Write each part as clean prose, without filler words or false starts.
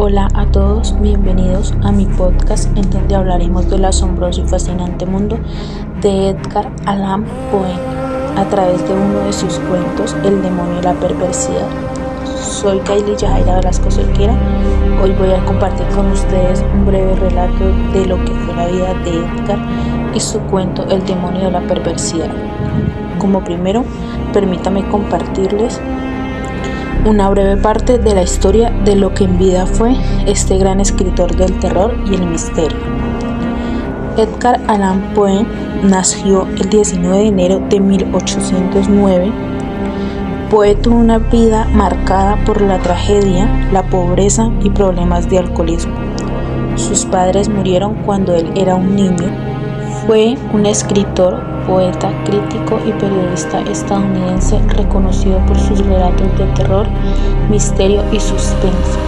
Hola a todos, bienvenidos a mi podcast en donde hablaremos del asombroso y fascinante mundo de Edgar Allan Poe a través de uno de sus cuentos, El demonio y la perversidad. Soy Kaylee Yajaira Velasco Cerquera. Hoy voy a compartir con ustedes un breve relato de lo que fue la vida de Edgar y su cuento El demonio y la perversidad. Como primero, permítame compartirles una breve parte de la historia de lo que en vida fue este gran escritor del terror y el misterio. Edgar Allan Poe nació el 19 de enero de 1809. Poe tuvo una vida marcada por la tragedia, la pobreza y problemas de alcoholismo. Sus padres murieron cuando él era un niño. Fue un escritor, poeta, crítico y periodista estadounidense reconocido por sus relatos de terror, misterio y suspense.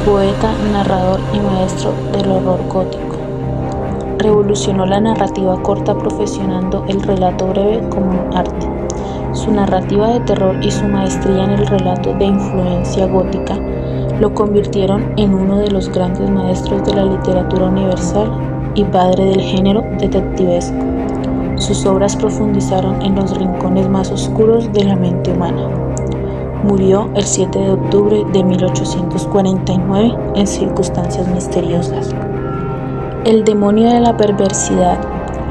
Poeta, narrador y maestro del horror gótico. Revolucionó la narrativa corta profesionando el relato breve como un arte. Su narrativa de terror y su maestría en el relato de influencia gótica lo convirtieron en uno de los grandes maestros de la literatura universal y padre del género detectivesco. Sus obras profundizaron en los rincones más oscuros de la mente humana. Murió el 7 de octubre de 1849 en circunstancias misteriosas. El demonio de la perversidad.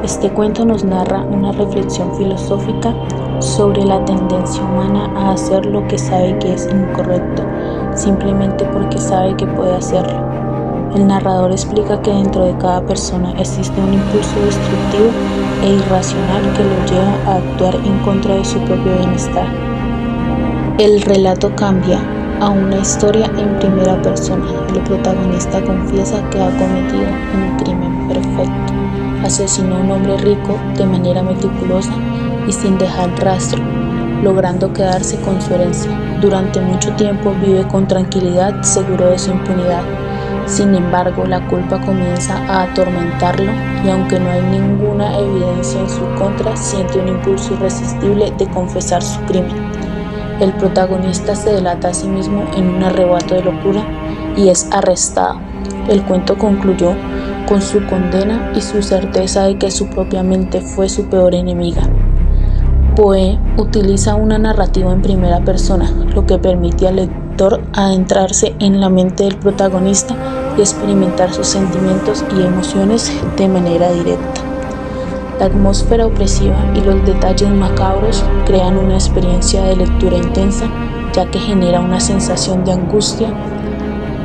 Este cuento nos narra una reflexión filosófica sobre la tendencia humana a hacer lo que sabe que es incorrecto, simplemente porque sabe que puede hacerlo. El narrador explica que dentro de cada persona existe un impulso destructivo e irracional que lo lleva a actuar en contra de su propio bienestar. El relato cambia a una historia en primera persona. El protagonista confiesa que ha cometido un crimen perfecto. Asesinó a un hombre rico de manera meticulosa y sin dejar rastro, logrando quedarse con su herencia. Durante mucho tiempo vive con tranquilidad, seguro de su impunidad. Sin embargo, la culpa comienza a atormentarlo y aunque no hay ninguna evidencia en su contra, siente un impulso irresistible de confesar su crimen. El protagonista se delata a sí mismo en un arrebato de locura y es arrestado. El cuento concluyó con su condena y su certeza de que su propia mente fue su peor enemiga. Poe utiliza una narrativa en primera persona, lo que permite al lector adentrarse en la mente del protagonista y experimentar sus sentimientos y emociones de manera directa. La atmósfera opresiva y los detalles macabros crean una experiencia de lectura intensa, ya que genera una sensación de angustia,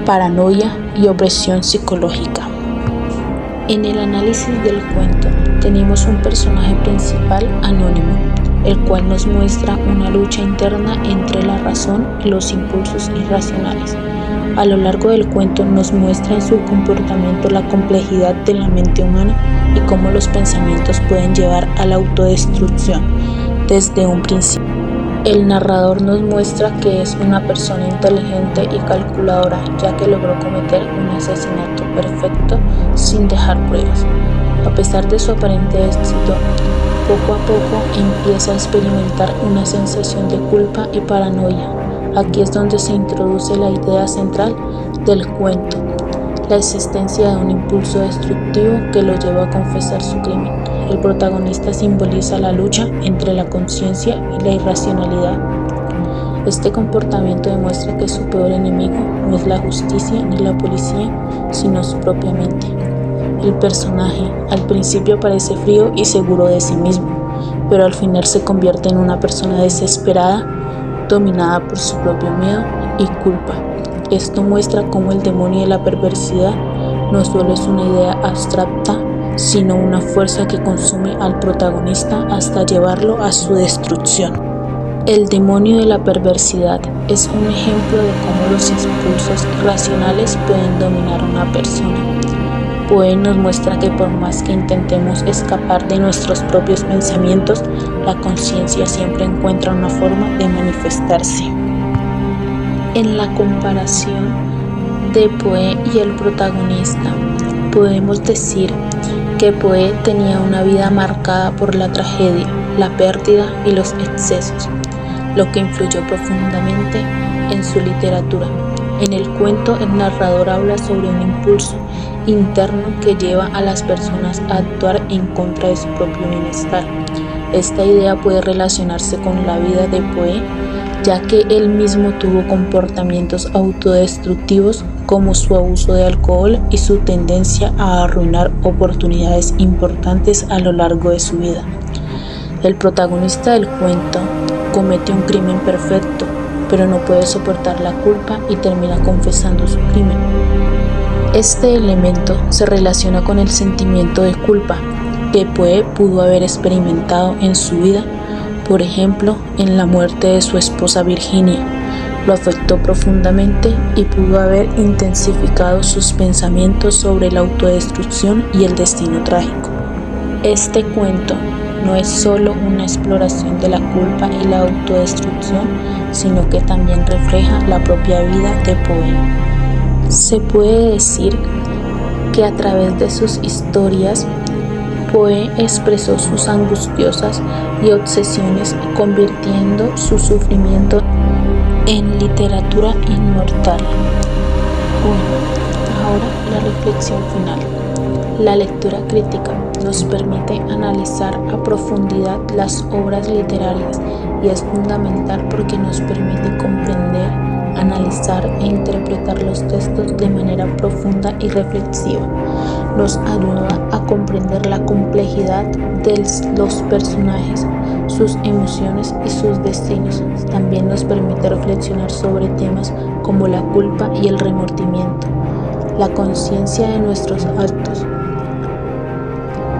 paranoia y opresión psicológica. En el análisis del cuento tenemos un personaje principal anónimo, el cual nos muestra una lucha interna entre la razón y los impulsos irracionales. A lo largo del cuento nos muestra en su comportamiento la complejidad de la mente humana y cómo los pensamientos pueden llevar a la autodestrucción desde un principio. El narrador nos muestra que es una persona inteligente y calculadora, ya que logró cometer un asesinato perfecto sin dejar pruebas. A pesar de su aparente éxito, poco a poco empieza a experimentar una sensación de culpa y paranoia. Aquí es donde se introduce la idea central del cuento, la existencia de un impulso destructivo que lo lleva a confesar su crimen. El protagonista simboliza la lucha entre la conciencia y la irracionalidad. Este comportamiento demuestra que su peor enemigo no es la justicia ni la policía, sino su propia mente. El personaje al principio parece frío y seguro de sí mismo, pero al final se convierte en una persona desesperada, dominada por su propio miedo y culpa. Esto muestra cómo el demonio de la perversidad no solo es una idea abstracta, sino una fuerza que consume al protagonista hasta llevarlo a su destrucción. El demonio de la perversidad es un ejemplo de cómo los impulsos irracionales pueden dominar a una persona. Poe nos muestra que por más que intentemos escapar de nuestros propios pensamientos, la conciencia siempre encuentra una forma de manifestarse. En la comparación de Poe y el protagonista, podemos decir que Poe tenía una vida marcada por la tragedia, la pérdida y los excesos, lo que influyó profundamente en su literatura. En el cuento, el narrador habla sobre un impulso interno que lleva a las personas a actuar en contra de su propio bienestar. Esta idea puede relacionarse con la vida de Poe, ya que él mismo tuvo comportamientos autodestructivos como su abuso de alcohol y su tendencia a arruinar oportunidades importantes a lo largo de su vida. El protagonista del cuento comete un crimen perfecto, pero no puede soportar la culpa y termina confesando su crimen. Este elemento se relaciona con el sentimiento de culpa que Poe pudo haber experimentado en su vida, por ejemplo, en la muerte de su esposa Virginia. Lo afectó profundamente y pudo haber intensificado sus pensamientos sobre la autodestrucción y el destino trágico. Este cuento no es solo una exploración de la culpa y la autodestrucción, sino que también refleja la propia vida de Poe. Se puede decir que a través de sus historias, Poe expresó sus angustiosas y obsesiones, convirtiendo su sufrimiento en literatura inmortal. Bueno, ahora la reflexión final. La lectura crítica nos permite analizar a profundidad las obras literarias y es fundamental porque nos permite comprender, analizar e interpretar los textos de manera profunda y reflexiva. Nos ayuda a comprender la complejidad de los personajes, sus emociones y sus destinos. También nos permite reflexionar sobre temas como la culpa y el remordimiento, la conciencia de nuestros actos.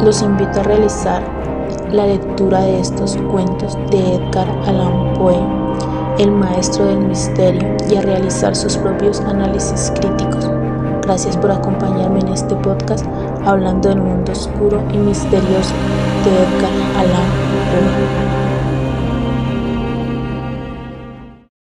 Los invito a realizar la lectura de estos cuentos de Edgar Allan Poe, el maestro del misterio, y a realizar sus propios análisis críticos. Gracias por acompañarme en este podcast hablando del mundo oscuro y misterioso de Edgar Allan Poe.